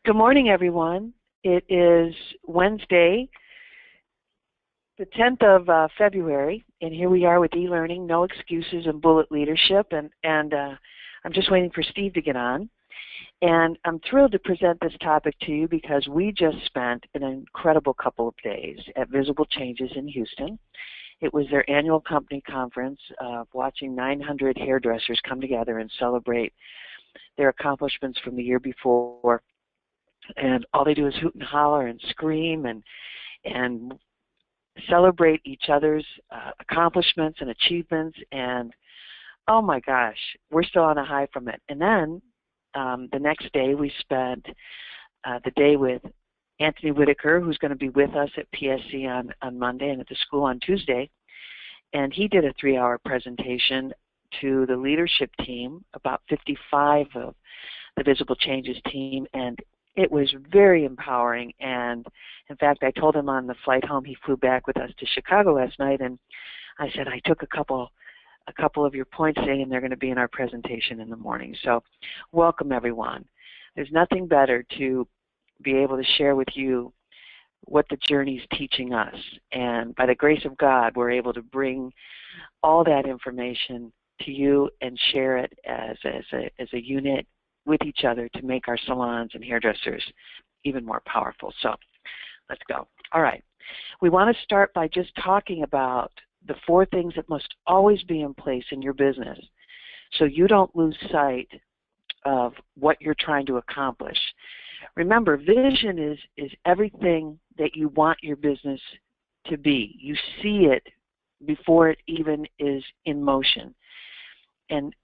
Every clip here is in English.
Good morning, everyone. It is Wednesday, the 10th of February, and here we are with E-Learning, No Excuses and Bullet Leadership, and I'm just waiting for Steve to get on. And I'm thrilled to present this topic to you because we just spent an incredible couple of days at Visible Changes in Houston. It was their annual company conference, watching 900 hairdressers come together and celebrate their accomplishments from the year before. And all they do is hoot and holler and scream and celebrate each other's accomplishments and achievements. And oh my gosh, we're still on a high from it. And then the next day we spent the day with Anthony Whitaker, who's going to be with us at PSC on Monday and at the school on Tuesday. And he did a 3-hour presentation to the leadership team, about 55 of the Visible Changes team, and it was very empowering. And in fact, I told him on the flight home, he flew back with us to Chicago last night, and I said, I took a couple of your points today, and they're going to be in our presentation in the morning. So welcome, everyone. There's nothing better to be able to share with you what the journey's teaching us. And by the grace of God, we're able to bring all that information to you and share it as a unit with each other to make our salons and hairdressers even more powerful. So let's go. All right. We want to start by just talking about the 4 things that must always be in place in your business so you don't lose sight of what you're trying to accomplish. Remember, vision is everything that you want your business to be. You see it before it even is in motion. And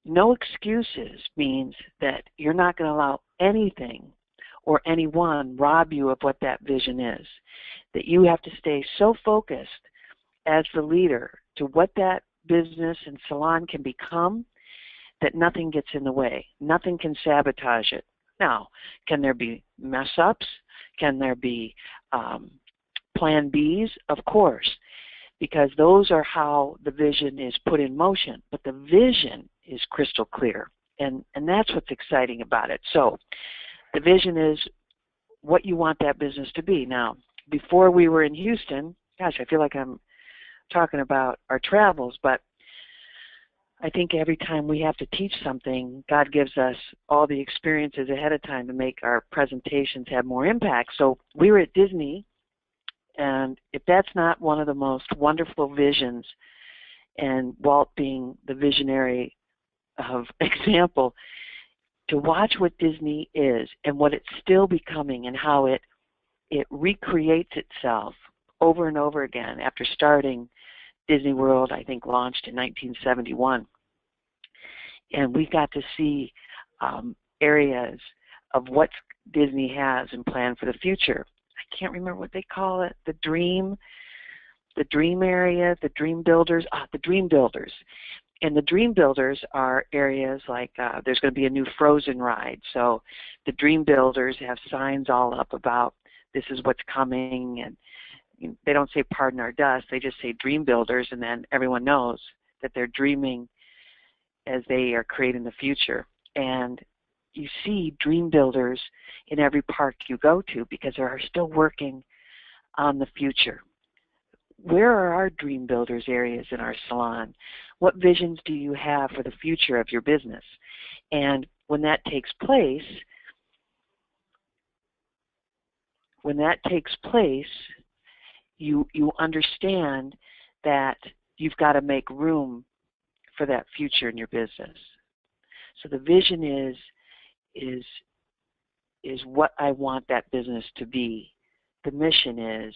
no excuses means that you're not going to allow anything or anyone rob you of what that vision is. That you have to stay so focused as the leader to what that business and salon can become that nothing gets in the way. Nothing can sabotage it. Now, can there be mess-ups? Can there be plan Bs? Of course, because those are how the vision is put in motion. But the vision is crystal clear, and that's what's exciting about it. So the vision is what you want that business to be. Now, before we were in Houston, gosh, I feel like I'm talking about our travels, but I think every time we have to teach something, God gives us all the experiences ahead of time to make our presentations have more impact. So we were at Disney, and if that's not one of the most wonderful visions, and Walt being the visionary of example, to watch what Disney is and what it's still becoming and how it recreates itself over and over again after starting Disney World, I think, launched in 1971. And we got to see areas of what Disney has in plan for the future. I can't remember what they call it, the dream area, the dream builders, the dream builders. And the dream builders are areas like there's going to be a new Frozen ride. So the dream builders have signs all up about this is what's coming, and they don't say pardon our dust, they just say dream builders, and then everyone knows that they're dreaming as they are creating the future. And you see dream builders in every park you go to because they are still working on the future. Where are our dream builders areas in our salon? What visions do you have for the future of your business? And when that takes place, you understand that you've got to make room for that future in your business. So the vision is what I want that business to be. The mission is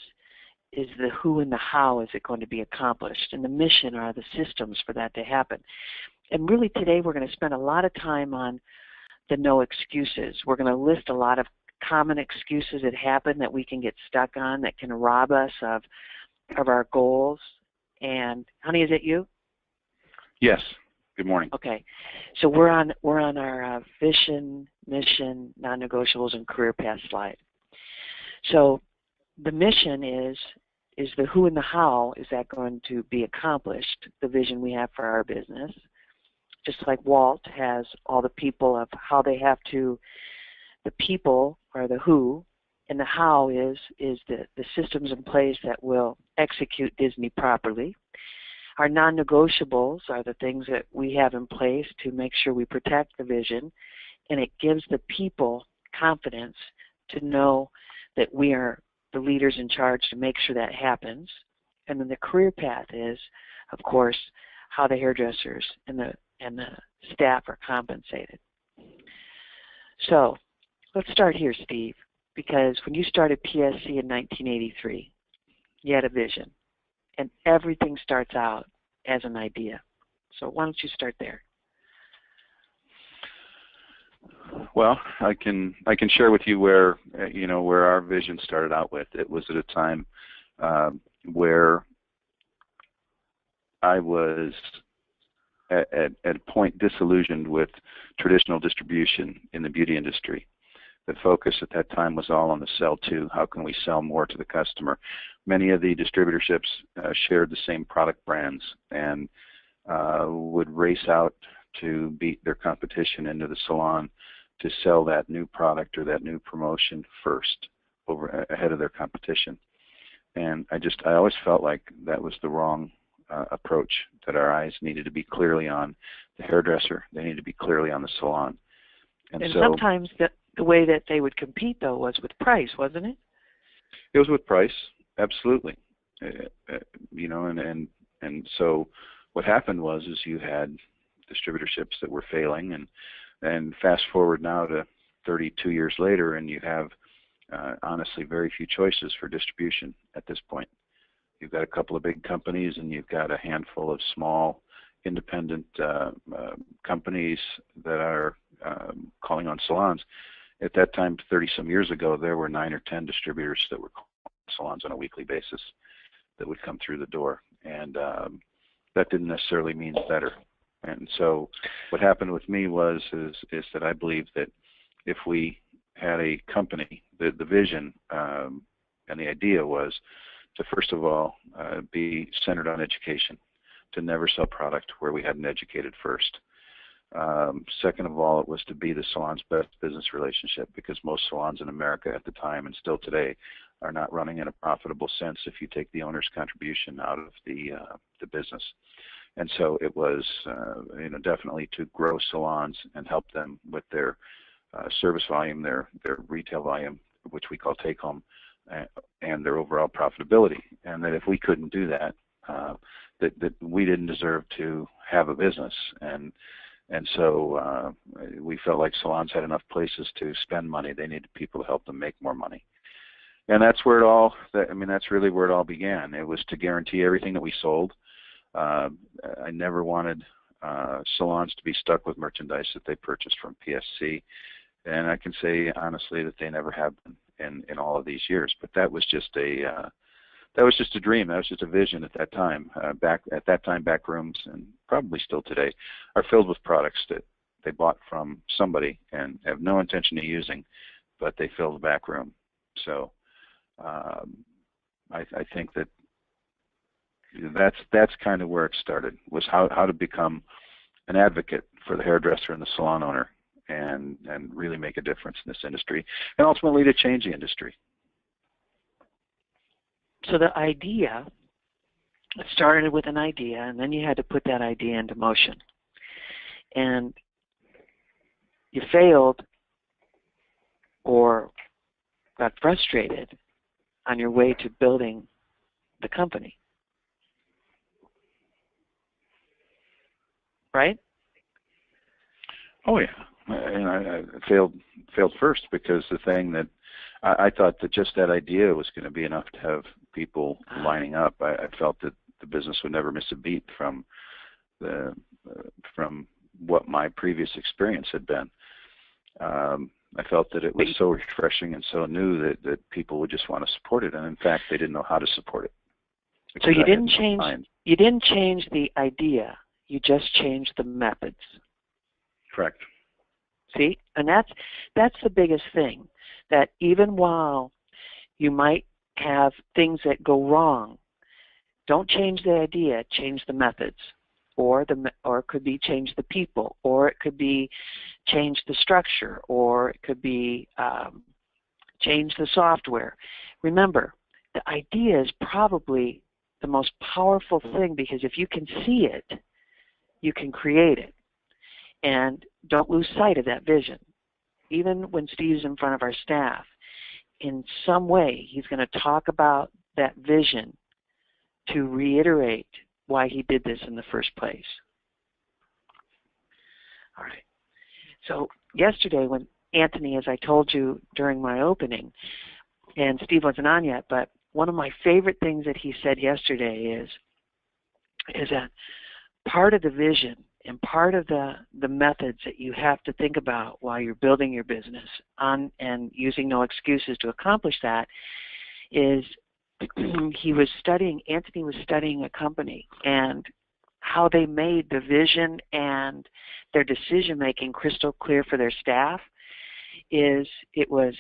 the who and the how is it going to be accomplished, and the mission are the systems for that to happen. And really today we're going to spend a lot of time on the no excuses. We're going to list a lot of common excuses that happen that we can get stuck on that can rob us of our goals. And honey, is it you? Yes. Good morning. Okay. So we're on our vision, mission, non-negotiables, and career path slide. So the mission is the who and the how is that going to be accomplished, the vision we have for our business. Just like Walt has all the people of how they have to The people are the who, and the how is the systems in place that will execute Disney properly. Our non-negotiables are the things that we have in place to make sure we protect the vision, and it gives the people confidence to know that we are the leaders in charge to make sure that happens. And then the career path is, of course, how the hairdressers and the staff are compensated. So let's start here, Steve, because when you started PSC in 1983, you had a vision, and everything starts out as an idea. So why don't you start there? Well, I can share with you where where our vision started out with. It was at a time where I was at a point disillusioned with traditional distribution in the beauty industry. The focus at that time was all on the sell to. How can we sell more to the customer? Many of the distributorships shared the same product brands and would race out to beat their competition into the salon to sell that new product or that new promotion first ahead of their competition. And I always felt like that was the wrong approach, that our eyes needed to be clearly on the hairdresser. They needed to be clearly on the salon. And so, sometimes the way that they would compete, though, was with price, wasn't it? It was with price, absolutely. And so what happened was you had distributorships that were failing, and fast forward now to 32 years later, and you have honestly very few choices for distribution at this point. You've got a couple of big companies, and you've got a handful of small independent companies that are calling on salons. At that time, 30-some years ago, there were 9 or 10 distributors that were calling salons on a weekly basis that would come through the door, and that didn't necessarily mean better. And so what happened with me is that I believe that if we had a company, the vision and the idea was to, first of all, be centered on education, to never sell product where we hadn't educated first. Second of all, it was to be the salon's best business relationship, because most salons in America at the time and still today are not running in a profitable sense if you take the owner's contribution out of the business. And so it was definitely to grow salons and help them with their service volume, their retail volume, which we call take home, and their overall profitability. And that if we couldn't do that, that we didn't deserve to have a business. And so we felt like salons had enough places to spend money. They needed people to help them make more money. And that's where that's really where it all began. It was to guarantee everything that we sold. I never wanted salons to be stuck with merchandise that they purchased from PSC. And I can say honestly that they never have been in all of these years. But that was just a dream. That was just a vision at that time. Back rooms, and probably still today, are filled with products that they bought from somebody and have no intention of using, but they fill the back room. So I think that's kind of where it started, was how to become an advocate for the hairdresser and the salon owner, and really make a difference in this industry, and ultimately to change the industry. So the idea, it started with an idea, and then you had to put that idea into motion. And you failed or got frustrated on your way to building the company. Right? Oh yeah, and I failed first, because the thing that I thought that just that idea was going to be enough to have people lining up. I felt that the business would never miss a beat from what my previous experience had been. I felt that it was so refreshing and so new that people would just want to support it, and in fact, they didn't know how to support it. So you didn't change the idea. You just changed the methods. Correct. See, and that's the biggest thing. That even while you might have things that go wrong, don't change the idea, change the methods. or it could be change the people, or it could be change the structure, or it could be change the software. Remember, the idea is probably the most powerful thing, because if you can see it, you can create it. And don't lose sight of that vision. Even when Steve's in front of our staff, in some way he's going to talk about that vision to reiterate why he did this in the first place. All right. So yesterday when Anthony, as I told you during my opening, and Steve wasn't on yet, but one of my favorite things that he said yesterday is that part of the vision and part of the methods that you have to think about while you're building your business on and using no excuses to accomplish that is Anthony was studying a company and how they made the vision and their decision making crystal clear for their staff. It was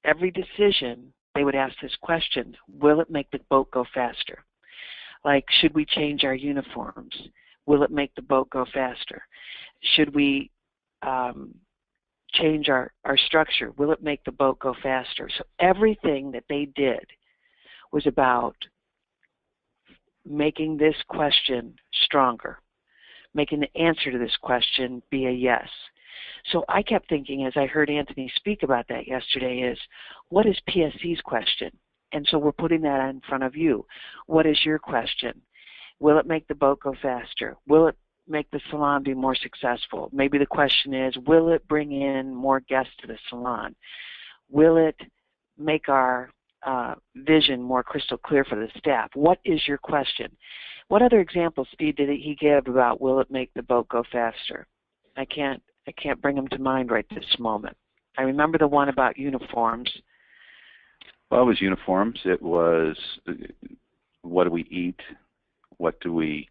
every decision they would ask this question: will it make the boat go faster? Like, should we change our uniforms? Will it make the boat go faster? Should we change our structure? Will it make the boat go faster? So everything that they did was about making this question stronger, making the answer to this question be a yes. So I kept thinking, as I heard Anthony speak about that yesterday, is what is PSC's question? And so we're putting that in front of you. What is your question? Will it make the boat go faster? Will it make the salon be more successful? Maybe the question is, will it bring in more guests to the salon? Will it make our vision more crystal clear for the staff? What is your question? What other examples, Steve, did he give about will it make the boat go faster? I can't bring them to mind right this moment. I remember the one about uniforms. Well, it was uniforms. It was what do we eat? What do we?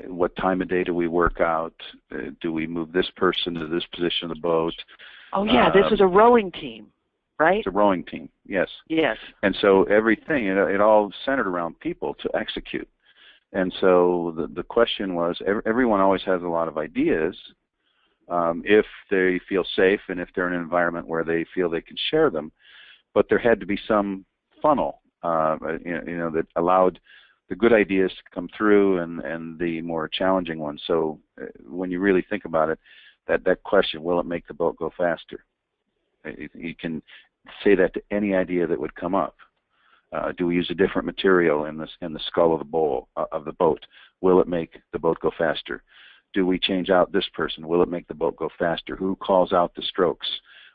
What time of day do we work out? Do we move this person to this position of the boat? Oh yeah, this was a rowing team, right? It's a rowing team. Yes. Yes. And so everything, it all centered around people to execute. And so the question was, everyone always has a lot of ideas if they feel safe and if they're in an environment where they feel they can share them. But there had to be some funnel, that allowed the good ideas to come through and the more challenging ones. So when you really think about it, that question, will it make the boat go faster? You can say that to any idea that would come up. Do we use a different material in the skull of the boat? Will it make the boat go faster? Do we change out this person? Will it make the boat go faster? Who calls out the strokes?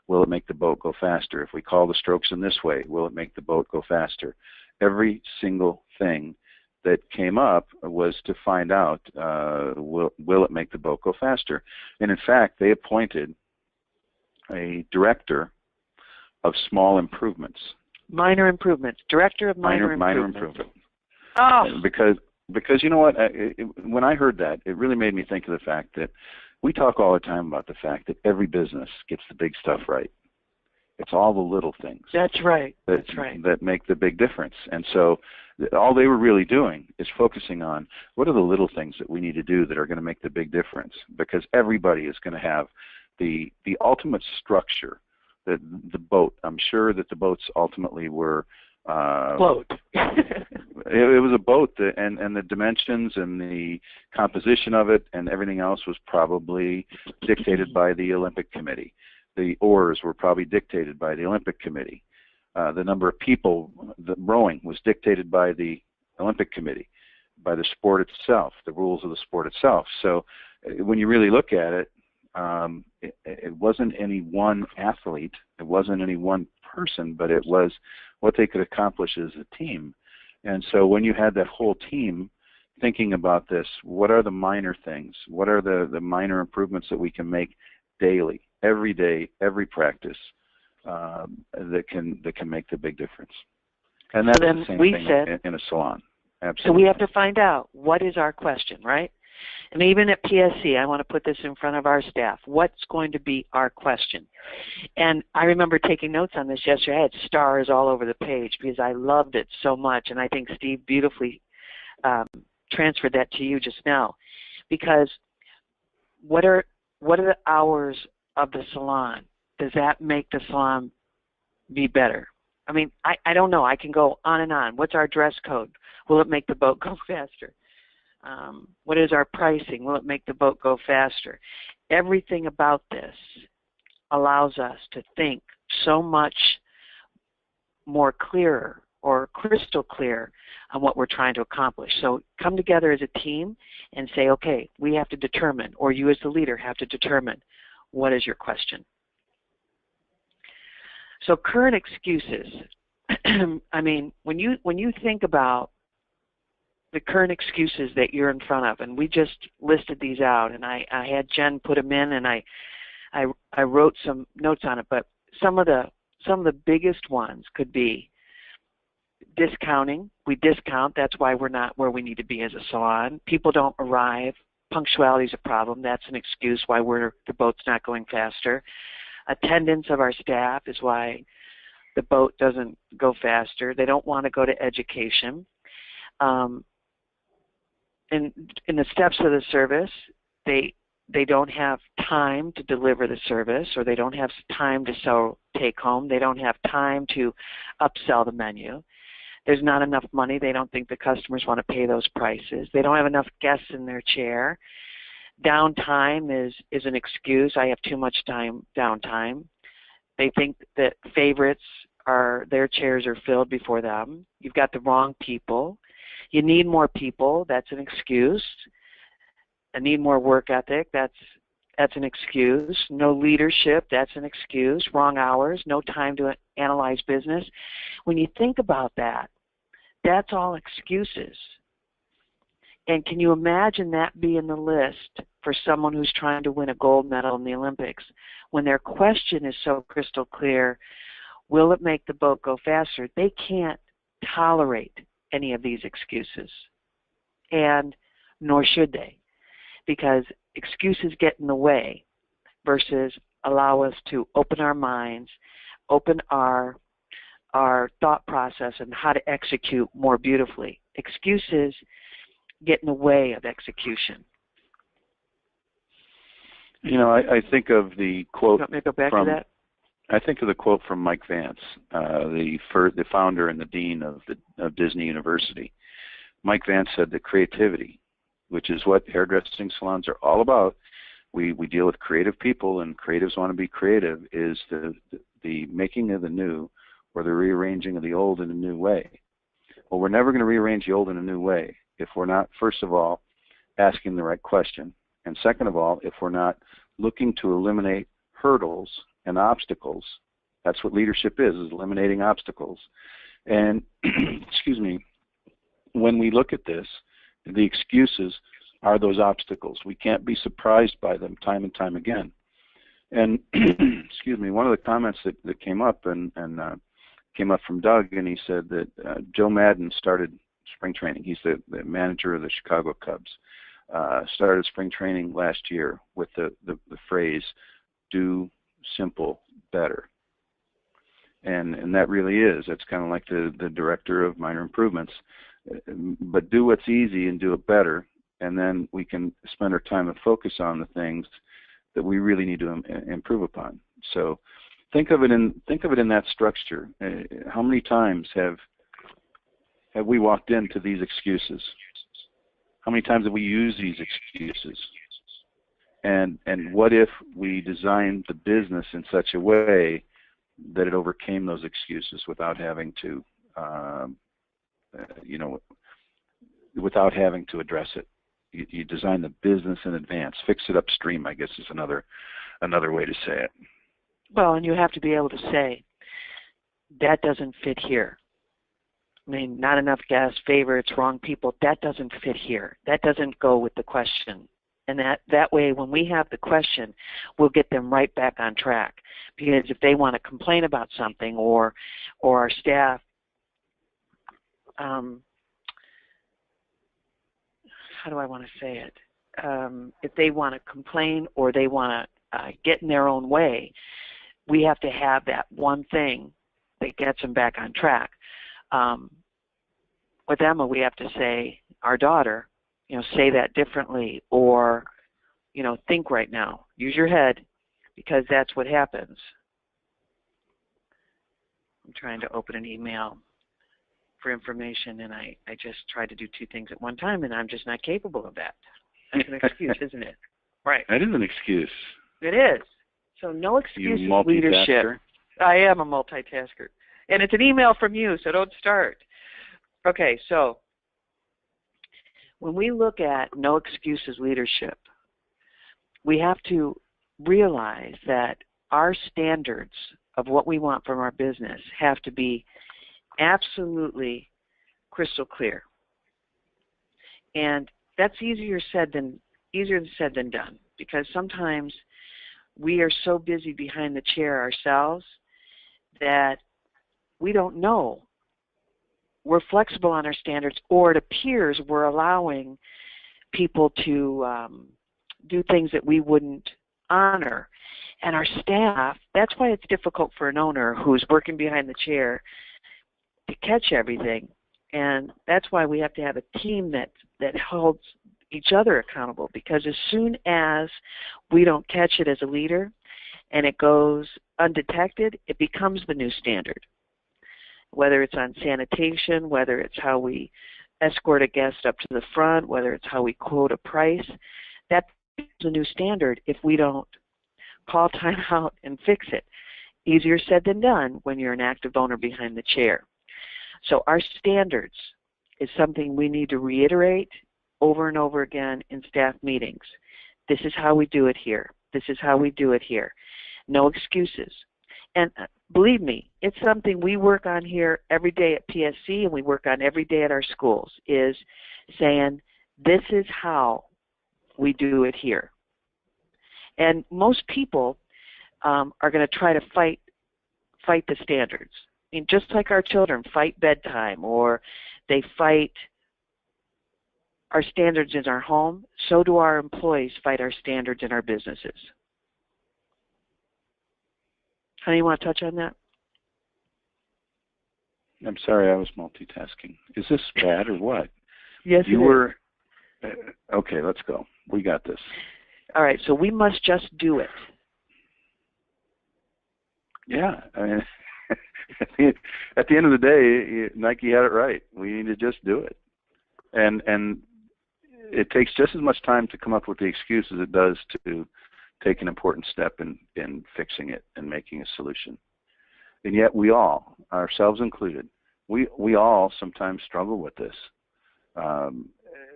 Will it make the boat go faster? If we call the strokes in this way, will it make the boat go faster? Every single thing that came up was to find out, will it make the boat go faster? And in fact, they appointed a director of small improvements. Minor improvements. Director of minor improvements. Oh. Because you know what, when I heard that, it really made me think of the fact that we talk all the time about the fact that every business gets the big stuff right. It's all the little things. That's right. That make the big difference. And so all they were really doing is focusing on what are the little things that we need to do that are going to make the big difference, because everybody is going to have the ultimate structure. The boat, I'm sure that the boats ultimately were float. It was a boat, and the dimensions and the composition of it and everything else was probably dictated by the Olympic Committee. The oars were probably dictated by the Olympic Committee. The number of people, the rowing was dictated by the Olympic Committee, by the sport itself, the rules of the sport itself. So when you really look at it, it wasn't any one athlete, it wasn't any one person, but it was what they could accomplish as a team. And so when you had that whole team thinking about this, what are the minor things? What are the minor improvements that we can make daily, every day, every practice that can make the big difference? And that's the same thing in a salon. Absolutely. So we have to find out, what is our question, right? And even at PSC, I want to put this in front of our staff. What's going to be our question? And I remember taking notes on this yesterday. I had stars all over the page because I loved it so much, and I think Steve beautifully transferred that to you just now. Because what are the hours of the salon? Does that make the salon be better? I mean, I don't know. I can go on and on. What's our dress code? Will it make the boat go faster? What is our pricing? Will it make the boat go faster? Everything about this allows us to think so much more clearer or crystal clear on what we're trying to accomplish. So come together as a team and say, okay, we have to determine, or you as the leader have to determine, what is your question? So current excuses. I mean, when you think about the current excuses that you're in front of, and we just listed these out, and I had Jen put them in, and I wrote some notes on it, but some of the biggest ones could be discounting. We discount. That's why we're not where we need to be as a salon. People don't arrive. Punctuality is a problem. That's an excuse why the boat's not going faster. Attendance of our staff is why the boat doesn't go faster. They don't want to go to education. In the steps of the service, they don't have time to deliver the service, or they don't have time to sell take home. They don't have time to upsell the menu. There's not enough money. They don't think the customers want to pay those prices. They don't have enough guests in their chair. Downtime is an excuse. I have too much downtime. They think that favorites their chairs are filled before them. You've got the wrong people. You need more people. That's an excuse. I need more work ethic. That's an excuse. No leadership. That's an excuse. Wrong hours. No time to analyze business. When you think about that, that's all excuses. And can you imagine that being the list for someone who's trying to win a gold medal in the Olympics? When their question is so crystal clear, will it make the boat go faster? They can't tolerate any of these excuses, and nor should they, because excuses get in the way versus allow us to open our minds, open our thought process and how to execute more beautifully. Excuses get in the way of execution. You know, I think of the quote. You want me to go back to that? I think of the quote from Mike Vance, the founder and the dean of Disney University. Mike Vance said that creativity, which is what hairdressing salons are all about, we deal with creative people, and creatives want to be creative, is the making of the new, or the rearranging of the old in a new way. Well, we're never going to rearrange the old in a new way if we're not, first of all, asking the right question, and second of all, if we're not looking to eliminate hurdles and obstacles. That's what leadership is eliminating obstacles. And, excuse me, when we look at this, the excuses are those obstacles. We can't be surprised by them time and time again. And, excuse me, one of the comments that came up came up from Doug, and he said that Joe Madden started spring training. He's the manager of the Chicago Cubs. Started spring training last year with the phrase, do simple better. And that really is. That's kind of like the director of minor improvements. But do what's easy and do it better, and then we can spend our time and focus on the things that we really need to improve upon. So think of it in that structure. How many times have we walked into these excuses? How many times have we used these excuses? And what if we designed the business in such a way that it overcame those excuses without having to, without having to address it? You design the business in advance. Fix it upstream, I guess, is another way to say it. Well, and you have to be able to say, that doesn't fit here. I mean, not enough guests, favorites, wrong people. That doesn't fit here. That doesn't go with the question. And that way, when we have the question, we'll get them right back on track. Because if they want to complain about something, or our staff, how do I want to say it? if they want to complain or they want to get in their own way, we have to have that one thing that gets them back on track. With Emma, we have to say, our daughter, say that differently, or, think right now. Use your head, because that's what happens. I'm trying to open an email for information, and I just try to do two things at one time, and I'm just not capable of that. That's an excuse, isn't it? Right. That is an excuse. It is. So no excuses, you multitasker. Leadership. I am a multitasker. And it's an email from you, so don't start. Okay, so when we look at no excuses leadership, we have to realize that our standards of what we want from our business have to be absolutely crystal clear. And that's easier said than done, because sometimes we are so busy behind the chair ourselves that we don't know. We're flexible on our standards, or it appears we're allowing people to do things that we wouldn't honor. And our staff, that's why it's difficult for an owner who's working behind the chair to catch everything. And that's why we have to have a team that holds each other accountable, because as soon as we don't catch it as a leader and it goes undetected, it becomes the new standard. Whether it's on sanitation, whether it's how we escort a guest up to the front, whether it's how we quote a price, that's the new standard if we don't call time out and fix it. Easier said than done when you're an active owner behind the chair. So our standards is something we need to reiterate over and over again in staff meetings. This is how we do it here. This is how we do it here. No excuses. And believe me, it's something we work on here every day at PSC, and we work on every day at our schools, is saying this is how we do it here. And most people are going to try to fight the standards. I mean, just like our children fight bedtime, or they fight our standards in our home, so do our employees fight our standards in our businesses. Honey, you want to touch on that? I'm sorry, I was multitasking. Is this bad or what? Yes, you were. Okay, let's go. We got this. All right, so we must just do it. Yeah, I mean, at the end of the day, Nike had it right. We need to just do it, and it takes just as much time to come up with the excuse as it does to take an important step in fixing it and making a solution. And yet we all, ourselves included, we all sometimes struggle with this.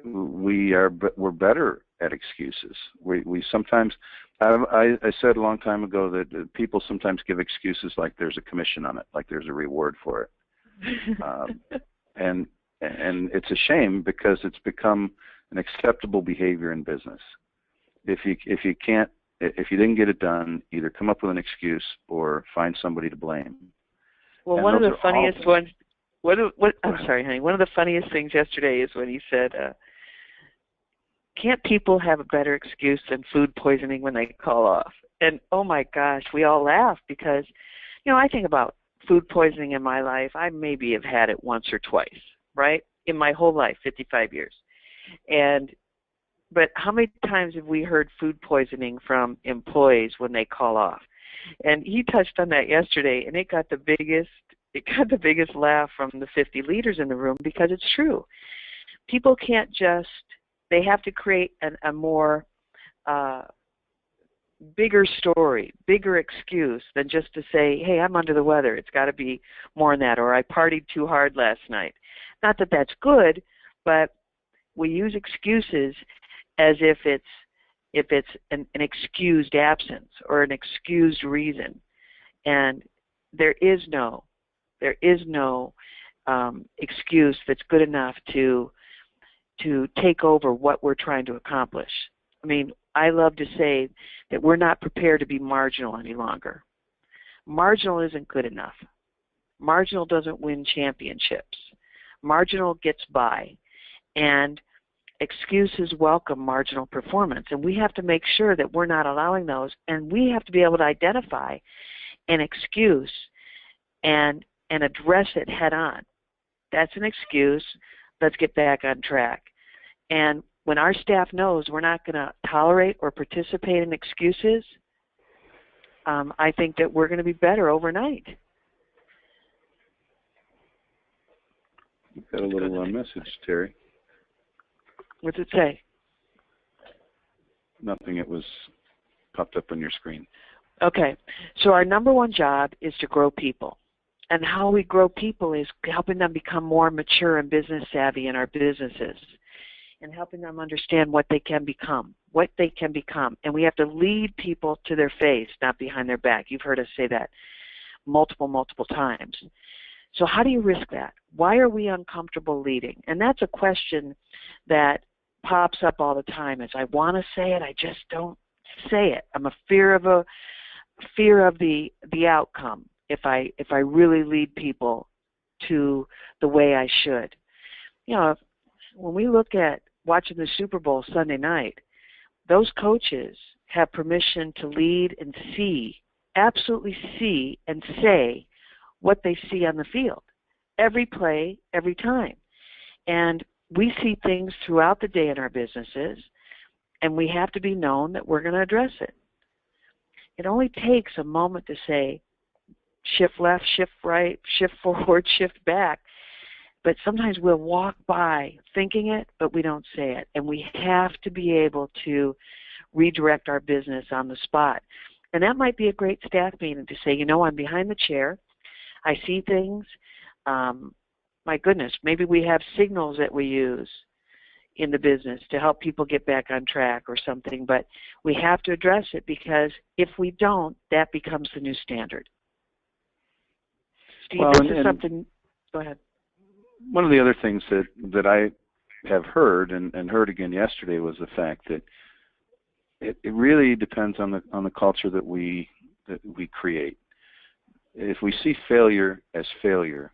We're better at excuses. We sometimes, I said a long time ago that people sometimes give excuses like there's a commission on it, like there's a reward for it. And it's a shame, because it's become an acceptable behavior in business. If you didn't get it done, either come up with an excuse or find somebody to blame. Well, and one of the funniest ones. I'm sorry, honey. One of the funniest things yesterday is when he said, "Can't people have a better excuse than food poisoning when they call off?" And oh my gosh, we all laugh, because, I think about food poisoning in my life. I maybe have had it once or twice, right, in my whole life, 55 years, But how many times have we heard food poisoning from employees when they call off? And he touched on that yesterday, and it got the biggest laugh from the 50 leaders in the room, because it's true. People can't they have to create a more bigger story, bigger excuse than just to say, hey, I'm under the weather. It's got to be more than that, or I partied too hard last night. Not that that's good, but we use excuses as if it's an excused absence or an excused reason, and there is no excuse that's good enough to take over what we're trying to accomplish. I mean, I love to say that we're not prepared to be marginal any longer. Marginal isn't good enough. Marginal doesn't win championships. Marginal gets by, and excuses welcome marginal performance, and we have to make sure that we're not allowing those, and we have to be able to identify an excuse and address it head on. That's an excuse. Let's get back on track. And when our staff knows we're not going to tolerate or participate in excuses, I think that we're going to be better overnight. You've got a little message, Terry. What's it say? Nothing. It was popped up on your screen. Okay. So our number one job is to grow people. And how we grow people is helping them become more mature and business savvy in our businesses and helping them understand what they can become. And we have to lead people to their face, not behind their back. You've heard us say that multiple times. So how do you risk that? Why are we uncomfortable leading? And that's a question that pops up all the time is I want to say it, I just don't say it. I'm a fear of the outcome if I really lead people to the way I should. You know, when we look at watching the Super Bowl Sunday night, those coaches have permission to lead and absolutely see and say what they see on the field. Every play, every time. And we see things throughout the day in our businesses, and we have to be known that we're going to address it. It only takes a moment to say, shift left, shift right, shift forward, shift back. But sometimes we'll walk by thinking it, but we don't say it. And we have to be able to redirect our business on the spot. And that might be a great staff meeting to say, you know, I'm behind the chair. I see things. My goodness, maybe we have signals that we use in the business to help people get back on track or something. But we have to address it because if we don't, that becomes the new standard. Steve, this is something. Go ahead. One of the other things that I have heard and heard again yesterday was the fact that it really depends on the culture that we create. If we see failure as failure,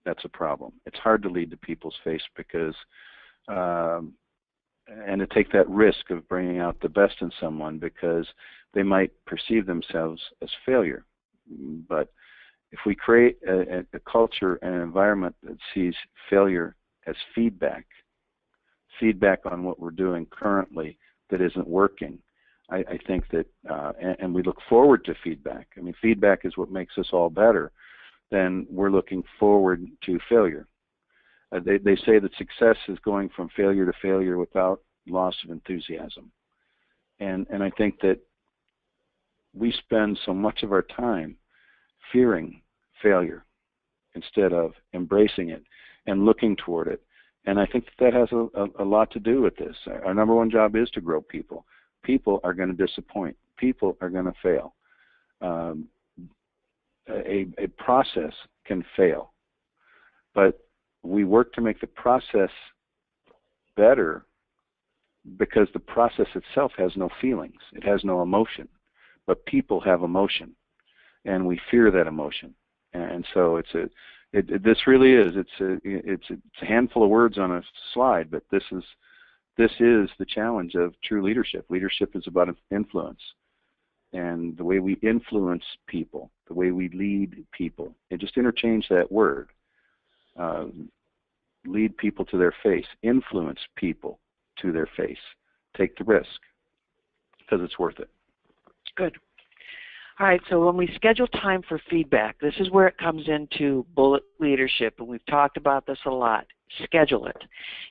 that's a problem. It's hard to lead to people's face because, and to take that risk of bringing out the best in someone because they might perceive themselves as failure. But if we create a culture and an environment that sees failure as feedback on what we're doing currently that isn't working, I think that, and we look forward to feedback. I mean, feedback is what makes us all better. Then we're looking forward to failure. They say that success is going from failure to failure without loss of enthusiasm. And I think that we spend so much of our time fearing failure instead of embracing it and looking toward it. And I think that has a lot to do with this. Our number one job is to grow people. People are going to disappoint. People are going to fail. A process can fail, but we work to make the process better because the process itself has no feelings. It has no emotion, but people have emotion, and we fear that emotion. And so this really is. It's a handful of words on a slide, but this is the challenge of true leadership. Leadership is about influence. And the way we influence people, the way we lead people, and just interchange that word. Lead people to their face. Influence people to their face. Take the risk because it's worth it. Good. All right, so when we schedule time for feedback, this is where it comes into bullet leadership, and we've talked about this a lot. Schedule it.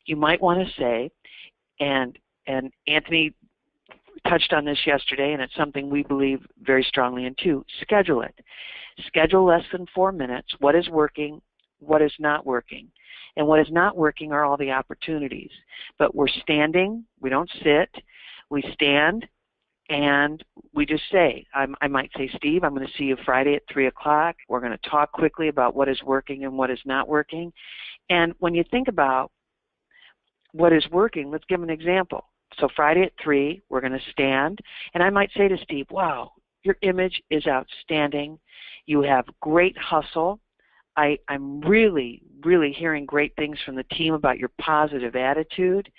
You might want to say, and Anthony touched on this yesterday, and it's something we believe very strongly in too. Schedule it. Schedule less than 4 minutes. What is working? What is not working? And what is not working are all the opportunities. But we're standing. We don't sit. We stand, and we just say, I might say, Steve, I'm going to see you Friday at 3 o'clock. We're going to talk quickly about what is working and what is not working. And when you think about what is working, let's give an example. So Friday at 3, we're going to stand, and I might say to Steve, wow, your image is outstanding. You have great hustle. I'm really, really hearing great things from the team about your positive attitude.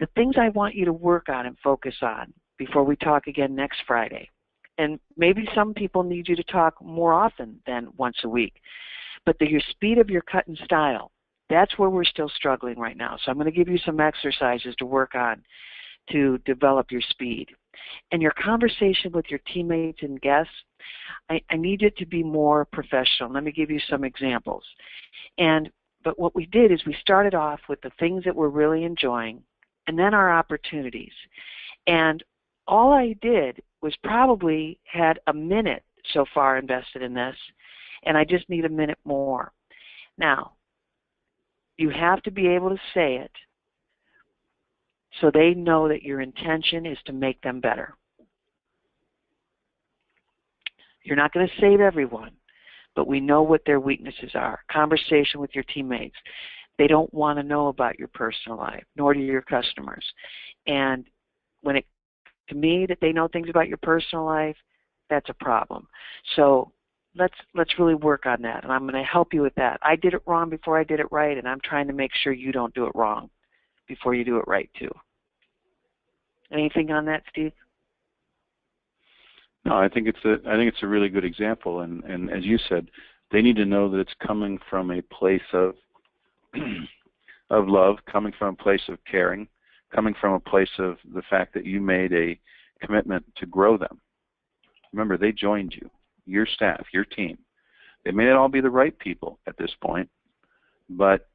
the things I want you to work on and focus on before we talk again next Friday. And maybe some people need you to talk more often than once a week. But your speed of your cut and style, that's where we're still struggling right now. So I'm going to give you some exercises to work on to develop your speed. And your conversation with your teammates and guests, I need it to be more professional. Let me give you some examples. But what we did is we started off with the things that we're really enjoying and then our opportunities. And all I did was probably had a minute so far invested in this, and I just need a minute more. Now, you have to be able to say it so they know that your intention is to make them better. You're not going to save everyone, but we know what their weaknesses are. Conversation with your teammates. They don't want to know about your personal life, nor do your customers. And when it to me that they know things about your personal life, that's a problem. So let's really work on that, and I'm going to help you with that. I did it wrong before I did it right, and I'm trying to make sure you don't do it wrong before you do it right too. Anything on that, Steve? No, I think it's a really good example, and as you said, they need to know that it's coming from a place of of love, coming from a place of caring, coming from a place of the fact that you made a commitment to grow them. Remember, they joined you, your staff, your team. They may not all be the right people at this point, but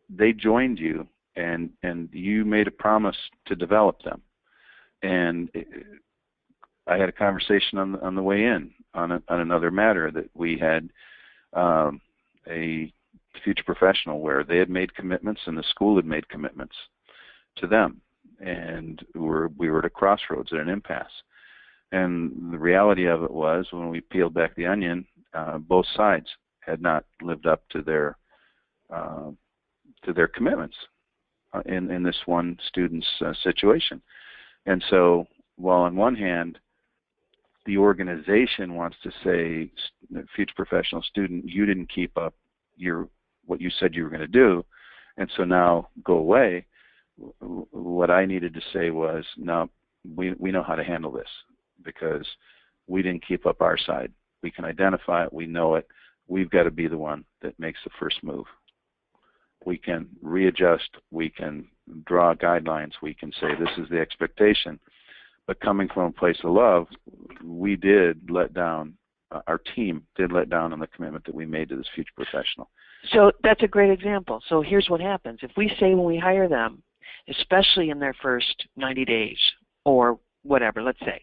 they joined you, and you made a promise to develop them. And I had a conversation on the way in on another matter that we had a future professional where they had made commitments and the school had made commitments to them, and we were at a crossroads, at an impasse. And the reality of it was, when we peeled back the onion, both sides had not lived up to their commitments in this one student's situation. And so, while on one hand, the organization wants to say, future professional student, you didn't keep up what you said you were going to do, and so now go away. What I needed to say was, no, we know how to handle this because we didn't keep up our side. We can identify it. We know it. We've got to be the one that makes the first move. We can readjust. We can draw guidelines. We can say this is the expectation. But coming from a place of love, we did let down, our team did let down on the commitment that we made to this future professional. So that's a great example. So here's what happens. If we say when we hire them, especially in their first 90 days or whatever, let's say,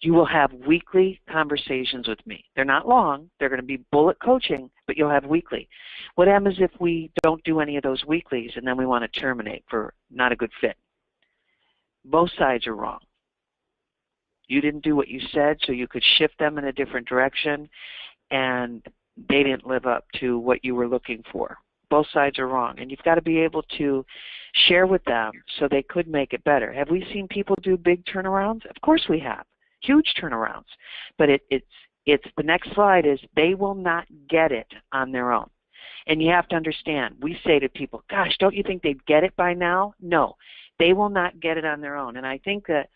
you will have weekly conversations with me. They're not long. They're going to be bullet coaching, but you'll have weekly. What happens if we don't do any of those weeklies and then we want to terminate for not a good fit? Both sides are wrong. You didn't do what you said, so you could shift them in a different direction, and they didn't live up to what you were looking for. Both sides are wrong, and you've got to be able to share with them so they could make it better. Have we seen people do big turnarounds? Of course we have, huge turnarounds. But it's the next slide is they will not get it on their own. And you have to understand, we say to people, gosh, don't you think they'd get it by now? No, they will not get it on their own. And I think that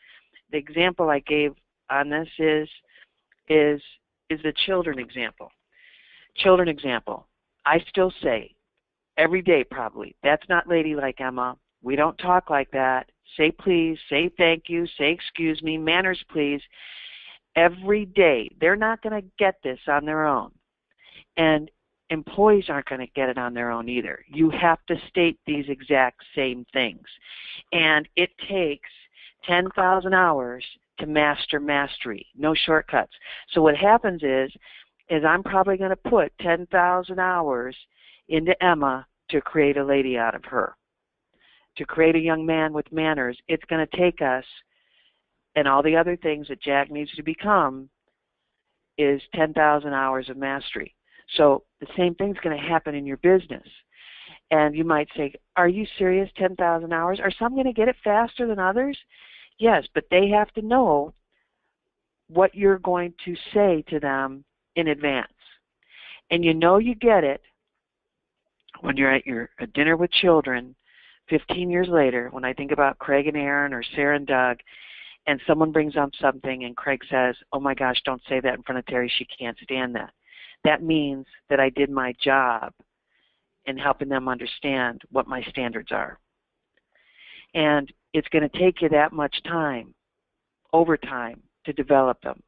the example I gave on this is the children example. Children example. I still say every day probably, that's not ladylike, Emma. We don't talk like that. Say please, say thank you, say excuse me, manners please. Every day. They're not going to get this on their own. And employees aren't going to get it on their own either. You have to state these exact same things. And it takes 10,000 hours to master mastery. No shortcuts. So what happens is I'm probably going to put 10,000 hours into Emma to create a lady out of her. To create a young man with manners, it's going to take us, and all the other things that Jack needs to become is 10,000 hours of mastery. So the same thing's going to happen in your business. And you might say, are you serious, 10,000 hours? Are some going to get it faster than others? Yes, but they have to know what you're going to say to them in advance. And you know you get it when you're at a dinner with children 15 years later, when I think about Craig and Aaron or Sarah and Doug, and someone brings up something and Craig says, oh my gosh, don't say that in front of Terry, she can't stand that. That means that I did my job in helping them understand what my standards are. And it's going to take you that much time, over time, to develop them.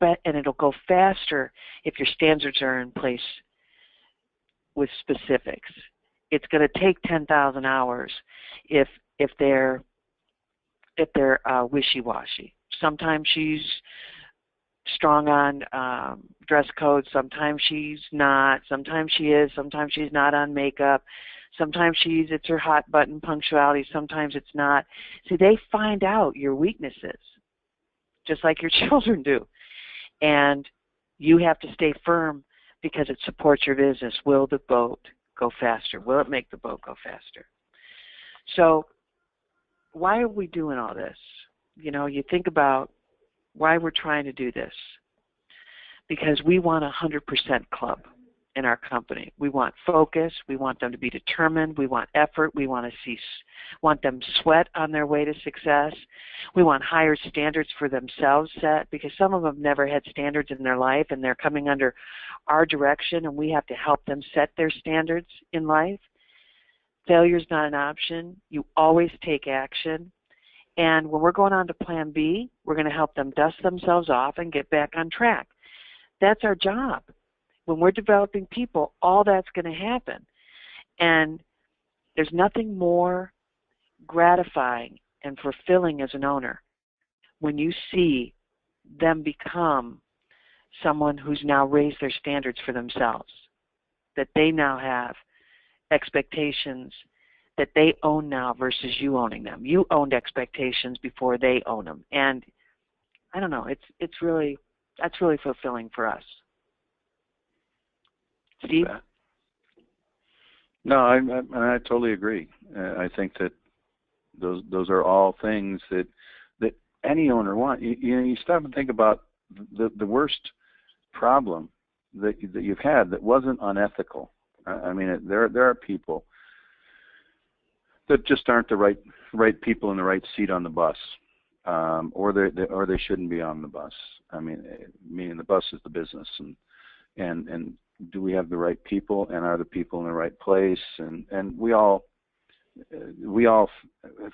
And it'll go faster if your standards are in place with specifics. It's going to take 10,000 hours if they're wishy-washy. Sometimes she's strong on dress code. Sometimes she's not. Sometimes she is. Sometimes she's not on makeup. Sometimes it's her hot button punctuality. Sometimes it's not. See, they find out your weaknesses, just like your children do. And you have to stay firm because it supports your business. Will the boat go faster? Will it make the boat go faster? So why are we doing all this? You know, you think about why we're trying to do this. Because we want a 100% club in our company. We want focus. We want them to be determined. We want effort. We want them sweat on their way to success. We want higher standards for themselves set, because some of them never had standards in their life and they're coming under our direction, and we have to help them set their standards in life. Failure is not an option. You always take action. And when we're going on to Plan B, we're going to help them dust themselves off and get back on track. That's our job. When we're developing people, all that's going to happen. And there's nothing more gratifying and fulfilling as an owner when you see them become someone who's now raised their standards for themselves, that they now have expectations that they own now versus you owning them. You owned expectations before they own them. And I don't know, that's really fulfilling for us. Steve? No, I totally agree. I think that those are all things that any owner wants. You stop and think about the worst problem that you've had that wasn't unethical. I mean, there are people that just aren't the right people in the right seat on the bus, or they shouldn't be on the bus. I mean, meaning the bus is the business, and do we have the right people, and are the people in the right place? And we all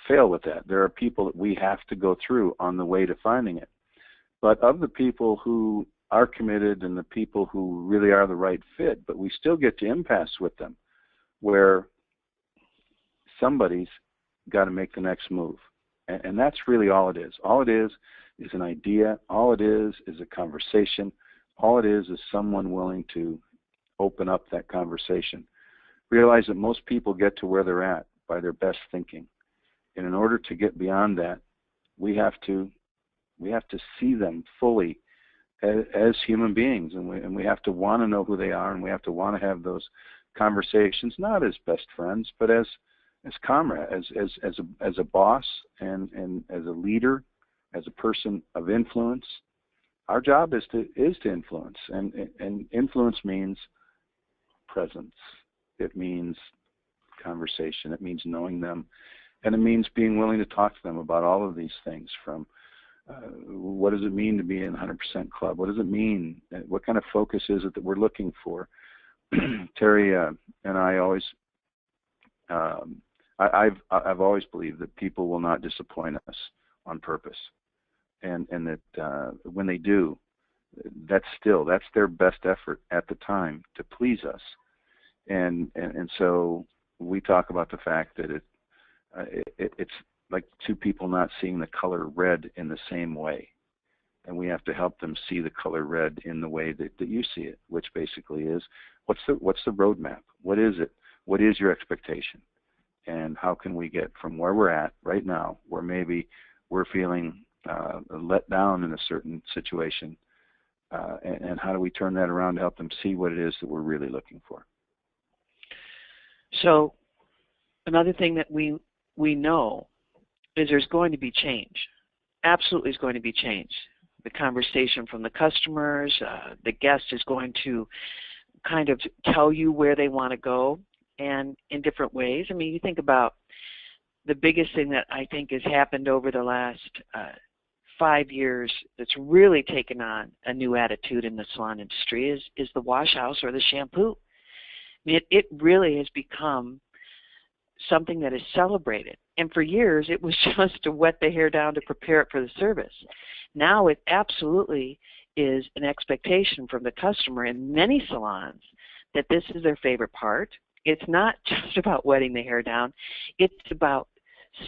fail with that. There are people that we have to go through on the way to finding it. But of the people who are committed and the people who really are the right fit, but we still get to impasse with them, where somebody's got to make the next move. And that's really all it is. All it is an idea. All it is a conversation. All it is someone willing to open up that conversation. Realize that most people get to where they're at by their best thinking. And in order to get beyond that, we have to see them fully as human beings, and we have to want to know who they are, and we have to want to have those conversations, not as best friends, but as comrades, as a boss, and as a leader, as a person of influence. Our job is to influence, and influence means presence. It means conversation. It means knowing them, and it means being willing to talk to them about all of these things. From what does it mean to be in 100% club? What does it mean? What kind of focus is it that we're looking for? Terry and I always, I've always believed that people will not disappoint us on purpose, and that when they do, that's their best effort at the time to please us, and so we talk about the fact that it's like two people not seeing the color red in the same way, and we have to help them see the color red in the way that you see it, which basically is what's the roadmap? What is it? What is your expectation? And how can we get from where we're at right now, where maybe we're feeling let down in a certain situation, and how do we turn that around to help them see what it is that we're really looking for? So another thing that we know is there's going to be change. Absolutely is going to be change. The conversation from the customers, the guest is going to kind of tell you where they want to go, and in different ways. I mean, you think about the biggest thing that I think has happened over the last 5 years that's really taken on a new attitude in the salon industry is the wash house or the shampoo. I mean, it really has become something that is celebrated. And for years, it was just to wet the hair down to prepare it for the service. Now it absolutely is an expectation from the customer in many salons that this is their favorite part. It's not just about wetting the hair down. It's about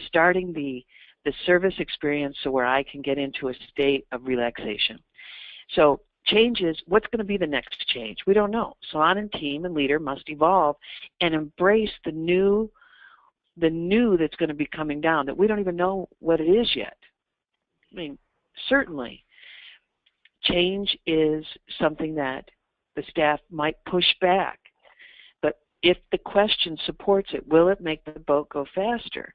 starting the service experience so where I can get into a state of relaxation. So change is, what's going to be the next change? We don't know. Salon and team and leader must evolve and embrace the new that's going to be coming down that we don't even know what it is yet. I mean, certainly change is something that the staff might push back. But if the question supports it, will it make the boat go faster?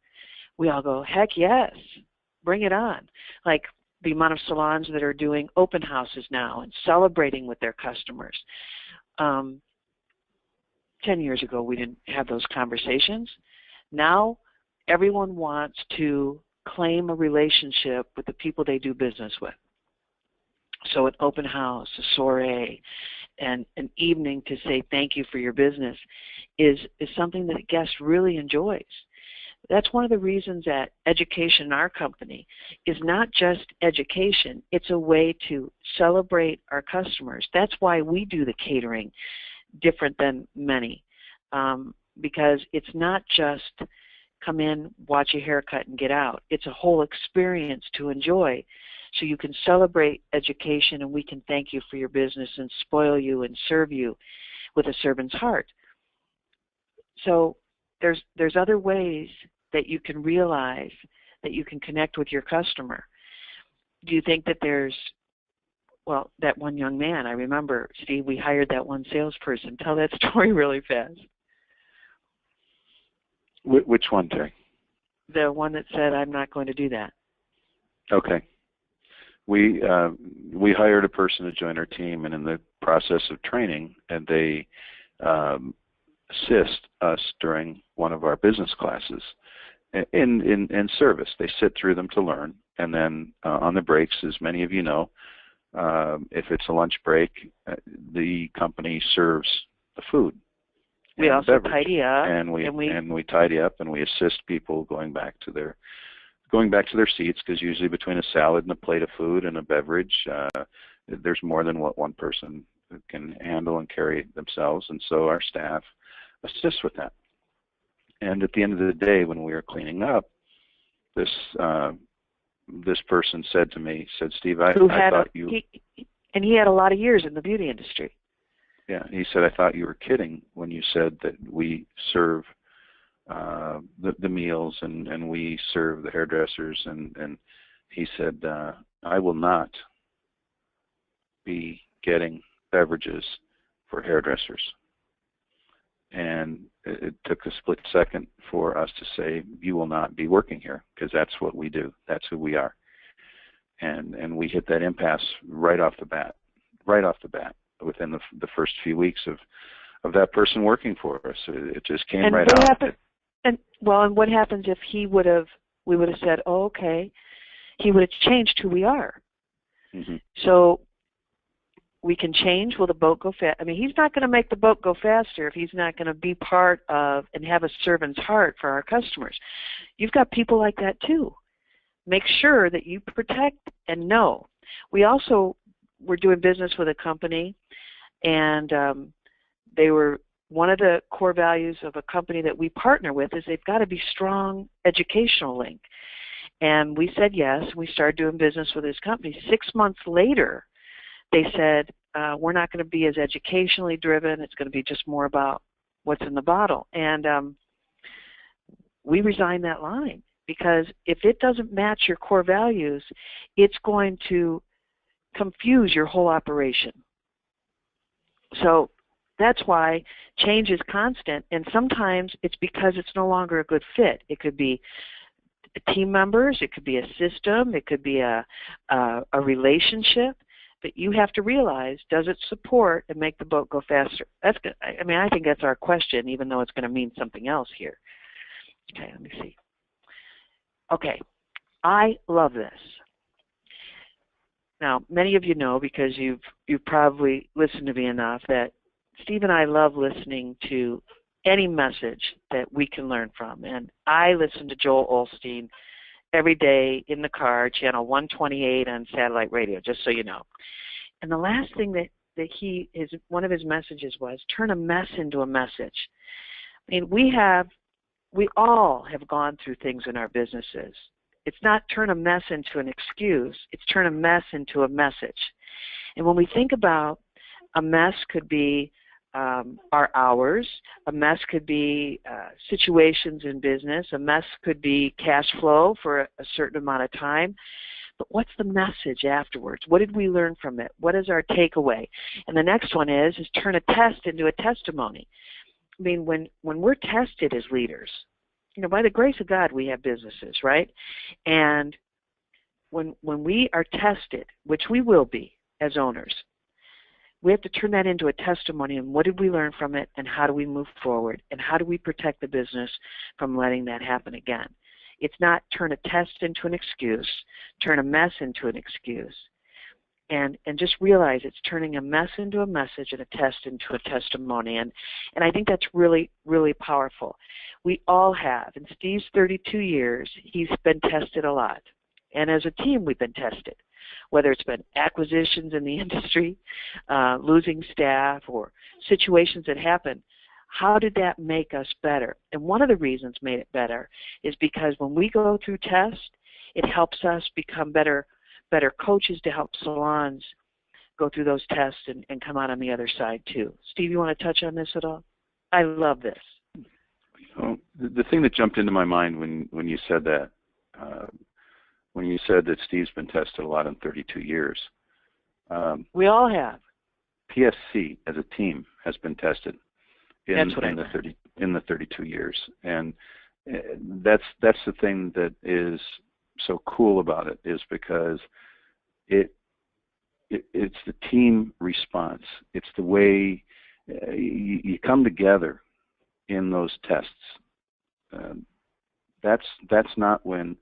We all go, heck yes, bring it on. Like the amount of salons that are doing open houses now and celebrating with their customers. 10 years ago, we didn't have those conversations. Now, everyone wants to claim a relationship with the people they do business with. So an open house, a soiree, and an evening to say thank you for your business is something that a guest really enjoys. That's one of the reasons that education in our company is not just education. It's a way to celebrate our customers. That's why we do the catering different than many, because it's not just come in, watch a haircut, and get out. It's a whole experience to enjoy. So you can celebrate education, and we can thank you for your business and spoil you and serve you with a servant's heart. So there's other ways that you can realize that you can connect with your customer. Do you think that there's, well, that one young man, I remember, Steve, we hired that one salesperson. Tell that story really fast. Which one, Terry? The one that said, I'm not going to do that. Okay. We hired a person to join our team, and in the process of training, and they assist us during one of our business classes in service. They sit through them to learn, and then on the breaks, as many of you know, if it's a lunch break, the company serves the food. We also beverage. tidy up, and we tidy up, and we assist people going back to their seats, because usually between a salad and a plate of food and a beverage, there's more than what one person can handle and carry themselves, and so our staff assists with that. And at the end of the day, when we were cleaning up, this person said to me, Steve, I thought you... And he had a lot of years in the beauty industry. Yeah, he said, I thought you were kidding when you said that we serve the meals and we serve the hairdressers. And he said, I will not be getting beverages for hairdressers. And it took a split second for us to say, you will not be working here, because that's what we do. That's who we are. And we hit that impasse right off the bat, within the first few weeks of that person working for us. It just came right out. And what happens if we would have said, oh, okay, he would have changed who we are. Mm-hmm. So we can change. Will the boat go fast? I mean, he's not going to make the boat go faster if he's not going to be part of and have a servant's heart for our customers. You've got people like that too. Make sure that you protect and know. We also were doing business with a company, and they were, one of the core values of a company that we partner with is they've got to be strong educational link. And we said yes. We started doing business with this company. 6 months later, they said, we're not going to be as educationally driven. It's going to be just more about what's in the bottle. And we resigned that line, because if it doesn't match your core values, it's going to confuse your whole operation. So that's why change is constant, and sometimes it's because it's no longer a good fit. It could be team members, it could be a system, it could be a relationship. But you have to realize, does it support and make the boat go faster? That's good. I mean, I think that's our question, even though it's going to mean something else here. Okay, let me see. Okay, I love this. Now, many of you know, because you've probably listened to me enough, that Steve and I love listening to any message that we can learn from. And I listen to Joel Osteen every day in the car, channel 128 on satellite radio, just so you know. And the last thing that one of his messages was, turn a mess into a message. I mean, we all have gone through things in our businesses. It's not turn a mess into an excuse, it's turn a mess into a message. And when we think about a mess could be our hours, a mess could be situations in business, a mess could be cash flow for a certain amount of time. But what's the message afterwards? What did we learn from it? What is our takeaway? And the next one is turn a test into a testimony. I mean, when we're tested as leaders, you know, by the grace of God, we have businesses, right? And when we are tested, which we will be as owners, we have to turn that into a testimony and what did we learn from it and how do we move forward and how do we protect the business from letting that happen again. It's not turn a test into an excuse, turn a mess into an excuse. And just realize it's turning a mess into a message and a test into a testimony. And I think that's really, really powerful. We all have. In Steve's 32 years, he's been tested a lot. And as a team, we've been tested, whether it's been acquisitions in the industry, losing staff, or situations that happen. How did that make us better? And one of the reasons made it better is because when we go through tests, it helps us become better coaches to help salons go through those tests and come out on the other side too. Steve, you want to touch on this at all? I love this. Well, the thing that jumped into my mind when you said that, when you said that Steve's been tested a lot in 32 years. We all have. PSC as a team has been tested in the 32 years, and that's the thing that is so cool about it, is because it's the team response. It's the way you come together in those tests. That's not when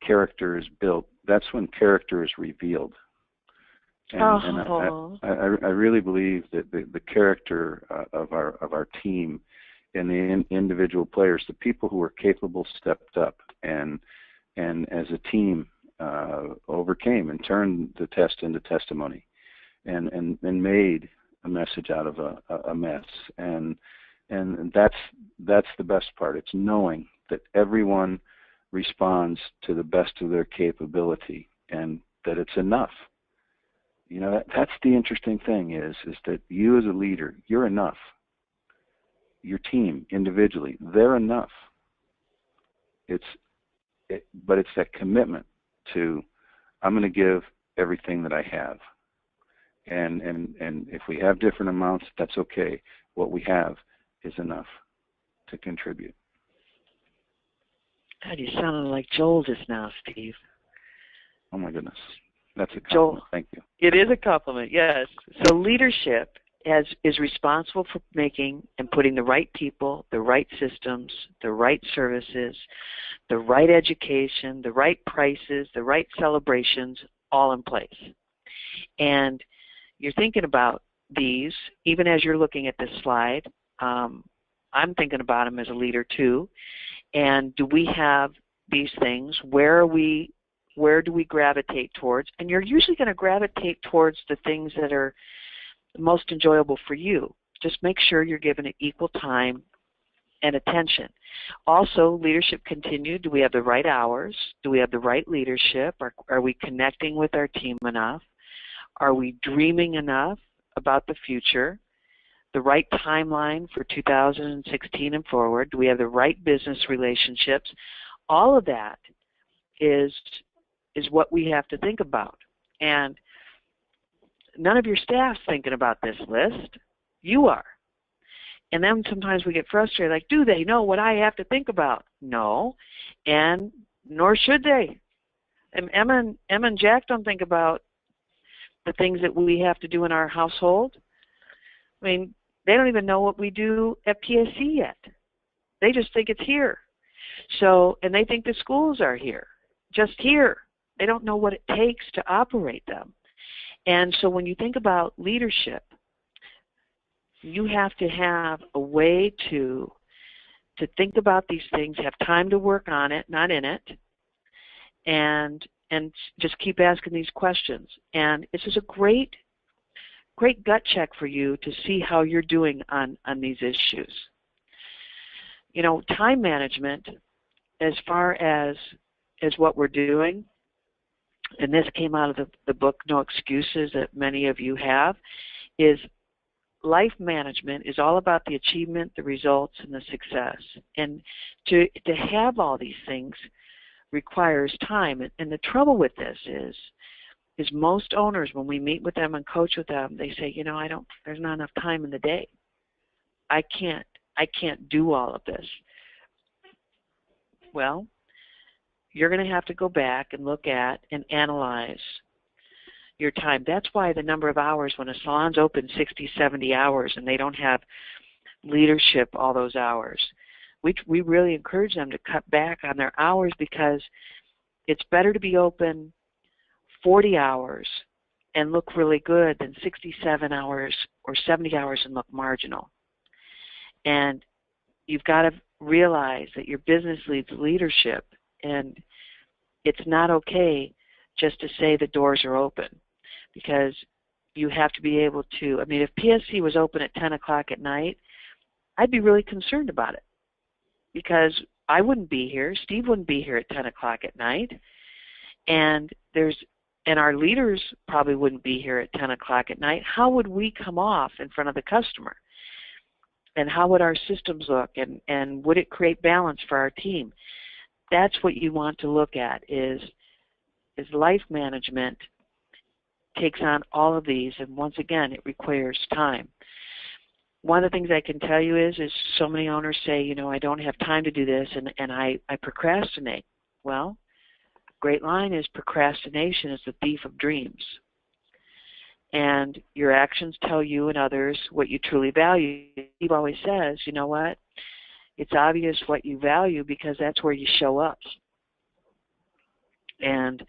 character is built. That's when character is revealed. And I really believe that the character of our team and the individual players, the people who are capable, stepped up and as a team overcame and turned the test into testimony, and made a message out of a mess. And that's the best part. It's knowing that everyone responds to the best of their capability and that it's enough. You know, that's the interesting thing is that you as a leader, you're enough. Your team individually, they're enough. But it's that commitment to, I'm going to give everything that I have. And if we have different amounts, that's okay. What we have is enough to contribute. God, you sounded like Joel just now, Steve. Oh my goodness. That's a compliment. Joel, thank you. It is a compliment, yes. So leadership is responsible for making and putting the right people, the right systems, the right services, the right education, the right prices, the right celebrations, all in place. And you're thinking about these, even as you're looking at this slide. I'm thinking about them as a leader too. And do we have these things? Where do we gravitate towards? And you're usually going to gravitate towards the things that are most enjoyable for you. Just make sure you're giving it equal time and attention. Also, leadership continued. Do we have the right hours? Do we have the right leadership? Are we connecting with our team enough? Are we dreaming enough about the future? The right timeline for 2016 and forward? Do we have the right business relationships? All of that is what we have to think about. And none of your staff's thinking about this list. You are. And then sometimes we get frustrated, like, do they know what I have to think about? No, and nor should they. And Emma and Jack don't think about the things that we have to do in our household. I mean, they don't even know what we do at PSC yet. They just think it's here. So, and they think the schools are here, just here. They don't know what it takes to operate them. And so when you think about leadership, you have to have a way to think about these things, have time to work on it, not in it, and just keep asking these questions. And it's just a great gut check for you to see how you're doing on these issues. You know, time management, as far as what we're doing, and this came out of the book No Excuses that many of you have, is life management is all about the achievement, the results, and the success. And to have all these things requires time. And the trouble with this is most owners, when we meet with them and coach with them, they say, you know, there's not enough time in the day. I can't do all of this. Well, you're going to have to go back and look at and analyze your time. That's why the number of hours when a salon's open 60, 70 hours and they don't have leadership all those hours, we really encourage them to cut back on their hours, because it's better to be open 40 hours and look really good than 67 hours or 70 hours and look marginal. And you've got to realize that your business needs leadership, and it's not okay just to say the doors are open, because you have to be able to, I mean, if PSC was open at 10 o'clock at night, I'd be really concerned about it, because I wouldn't be here, Steve wouldn't be here at 10 o'clock at night, and our leaders probably wouldn't be here at 10 o'clock at night. How would we come off in front of the customer? And how would our systems look? And would it create balance for our team? That's what you want to look at, is life management takes on all of these, and once again, it requires time. One of the things I can tell you is so many owners say, you know, I don't have time to do this, and I procrastinate. Well, great line is procrastination is the thief of dreams. And your actions tell you and others what you truly value. Steve always says, you know what? It's obvious what you value, because that's where you show up. And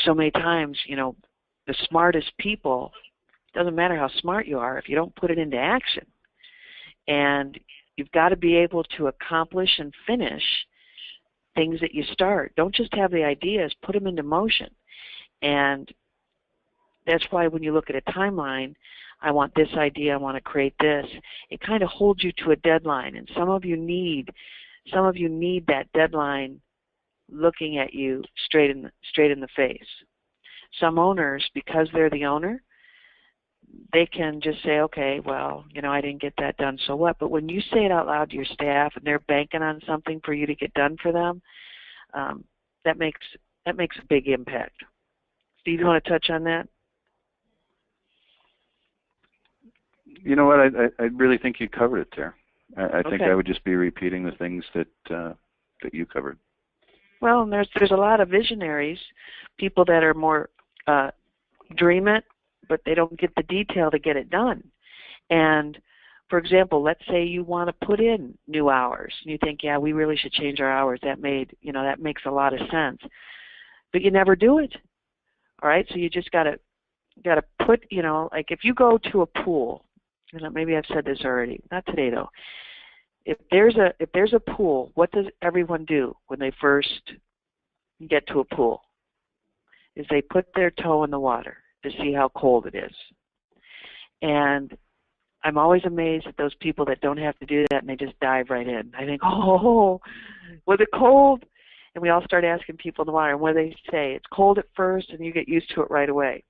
so many times, you know, the smartest people, doesn't matter how smart you are if you don't put it into action. And you've got to be able to accomplish and finish things that you start. Don't just have the ideas, put them into motion. And that's why when you look at a timeline, I want this idea, I want to create this, it kind of holds you to a deadline. And some of you need that deadline looking at you straight in the face. Some owners, because they're the owner, they can just say, okay, well, you know, I didn't get that done, so what? But when you say it out loud to your staff and they're banking on something for you to get done for them, that makes a big impact. Steve, you want to touch on that? You know what? I really think you covered it there. I think I would just be repeating the things that you covered. Well, and there's a lot of visionaries, people that are more dream it, but they don't get the detail to get it done. And for example, let's say you want to put in new hours, and you think, yeah, we really should change our hours. That makes a lot of sense, but you never do it. All right, so you just got to put, you know, like if you go to a pool, and maybe I've said this already, not today though. If there's a pool, what does everyone do when they first get to a pool? Is they put their toe in the water to see how cold it is. And I'm always amazed at those people that don't have to do that and they just dive right in. I think, oh, was it cold? And we all start asking people in the water, and what do they say? It's cold at first and you get used to it right away.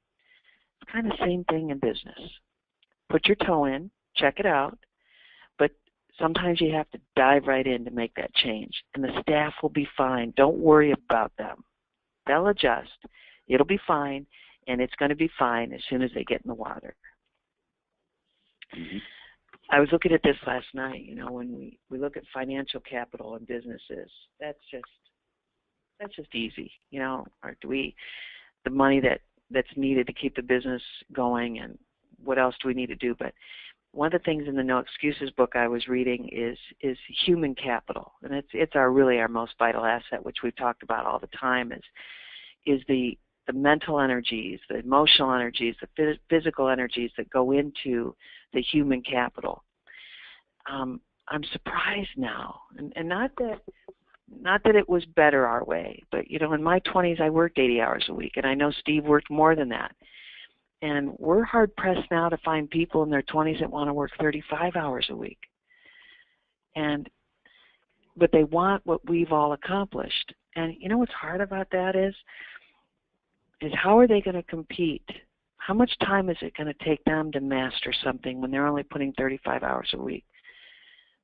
It's kind of the same thing in business. Put your toe in, check it out, but sometimes you have to dive right in to make that change. And the staff will be fine. Don't worry about them. They'll adjust. It'll be fine, and it's going to be fine as soon as they get in the water. Mm-hmm. I was looking at this last night, you know, when we look at financial capital in businesses, that's just easy, you know, or the money that that's needed to keep the business going, and what else do we need to do. But one of the things in the No Excuses book I was reading is human capital, and it's really our most vital asset, which we've talked about all the time. Is the mental energies, the emotional energies, the physical energies that go into the human capital. I'm surprised now, and not that it was better our way, but in my 20s I worked 80 hours a week, and I know Steve worked more than that. And we're hard pressed now to find people in their 20s that want to work 35 hours a week. But they want what we've all accomplished. And what's hard about that is how are they going to compete? How much time is it going to take them to master something when they're only putting 35 hours a week?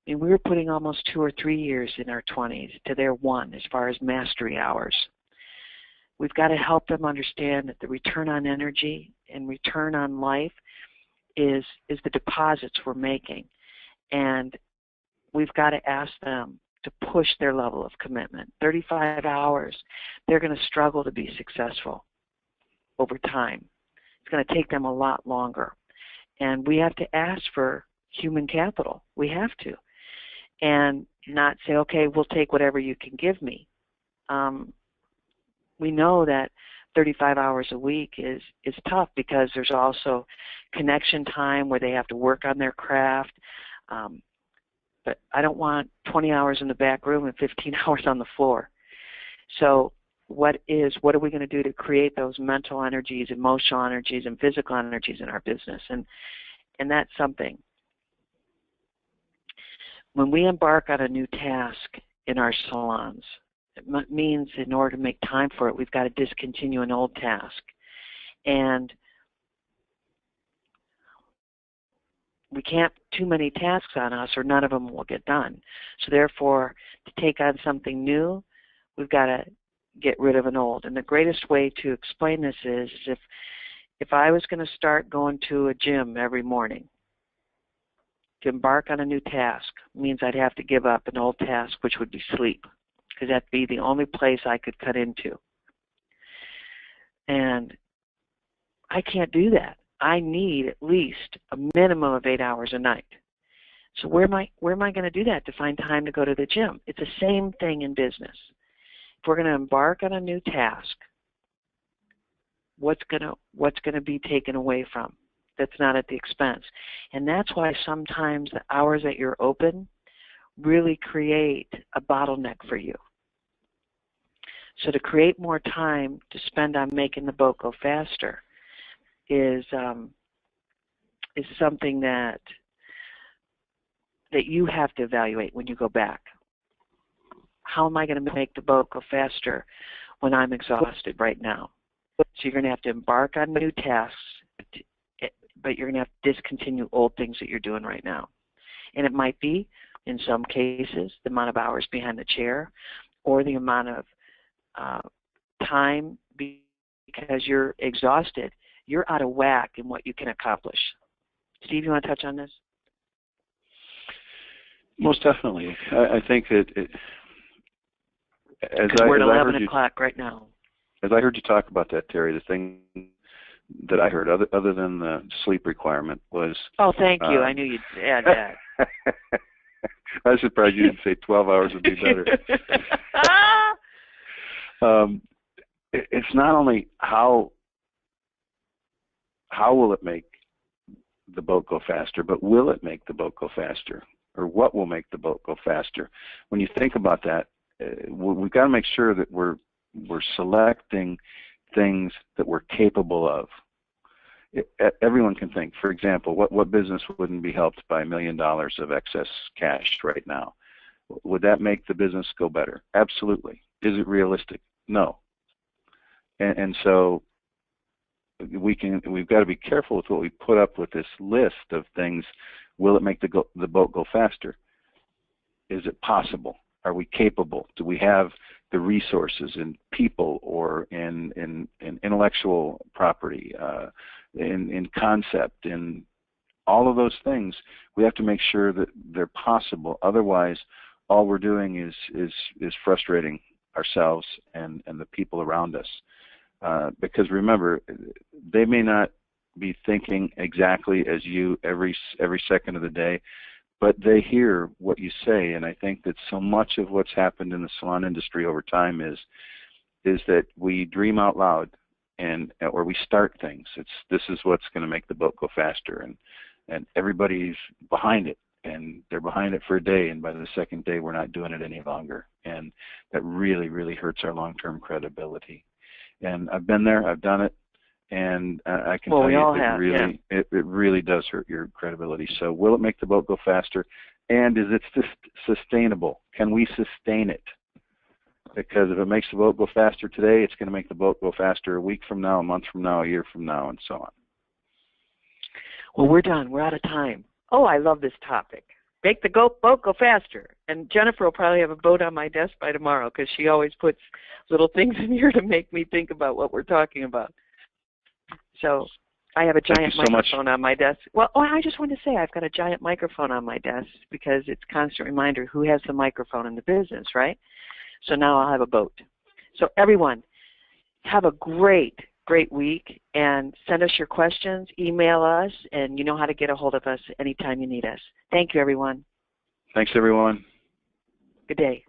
I mean, we were putting almost 2 or 3 years in our 20s to their 1 as far as mastery hours. We've got to help them understand that the return on energy and return on life is the deposits we're making. And we've got to ask them to push their level of commitment. 35 hours, they're going to struggle to be successful over time. It's going to take them a lot longer. And we have to ask for human capital. We have to. And not say, okay, we'll take whatever you can give me. We know that 35 hours a week is tough because there's also connection time where they have to work on their craft. But I don't want 20 hours in the back room and 15 hours on the floor. So what are we going to do to create those mental energies, emotional energies, and physical energies in our business? And that's something. When we embark on a new task in our salons, it means in order to make time for it, we've got to discontinue an old task. And we can't have too many tasks on us or none of them will get done. So therefore, to take on something new, we've got to get rid of an old. And the greatest way to explain this is if I was going to start going to a gym every morning, to embark on a new task means I'd have to give up an old task, which would be sleep, because that'd be the only place I could cut into. And I can't do that. I need at least a minimum of 8 hours a night. So where am I going to do that to find time to go to the gym? It's the same thing in business. If we're going to embark on a new task, what's going to be taken away from? That's not at the expense. And that's why sometimes the hours that you're open really create a bottleneck for you. So to create more time to spend on making the boat go faster is something that you have to evaluate when you go back. How am I going to make the boat go faster when I'm exhausted right now? So you're going to have to embark on new tasks, but you're going to have to discontinue old things that you're doing right now. And it might be, in some cases, the amount of hours behind the chair or the amount of time because you're exhausted. You're out of whack in what you can accomplish. Steve, you want to touch on this? Most definitely. I think that we're at 11 o'clock right now. As I heard you talk about that, Terry, the thing that I heard, other than the sleep requirement, was... Oh, thank you. I knew you'd add that. I was surprised you didn't say 12 hours would be better. It's not only how will it make the boat go faster, but will it make the boat go faster? Or what will make the boat go faster? When you think about that, we've got to make sure that we're selecting things that we're capable of. Everyone can think. For example, what business wouldn't be helped by $1 million of excess cash right now? Would that make the business go better? Absolutely. Is it realistic? No. And so we've got to be careful with what we put up with this list of things. Will it make the boat go faster? Is it possible? Are we capable? Do we have the resources in people or in intellectual property, in concept, in all of those things? We have to make sure that they're possible. Otherwise, all we're doing is frustrating ourselves and the people around us. Because remember, they may not be thinking exactly as you every second of the day, but they hear what you say. And I think that so much of what's happened in the salon industry over time is that we dream out loud, or we start things. This is what's going to make the boat go faster, and everybody's behind it, and they're behind it for a day, and by the second day we're not doing it any longer, and that really, really hurts our long-term credibility. And I've been there, I've done it, and I can tell you it really does hurt your credibility. So will it make the boat go faster? And is it sustainable? Can we sustain it? Because if it makes the boat go faster today, it's going to make the boat go faster a week from now, a month from now, a year from now, and so on. Well, we're done. We're out of time. Oh, I love this topic. Make the boat go faster. And Jennifer will probably have a boat on my desk by tomorrow, because she always puts little things in here to make me think about what we're talking about. So I have a giant microphone on my desk. Well, I just wanted to say I've got a giant microphone on my desk because it's a constant reminder who has the microphone in the business, right? So now I'll have a boat. So everyone, have a great week, and send us your questions, email us, and you know how to get a hold of us anytime you need us. Thank you, everyone. Thanks, everyone. Good day.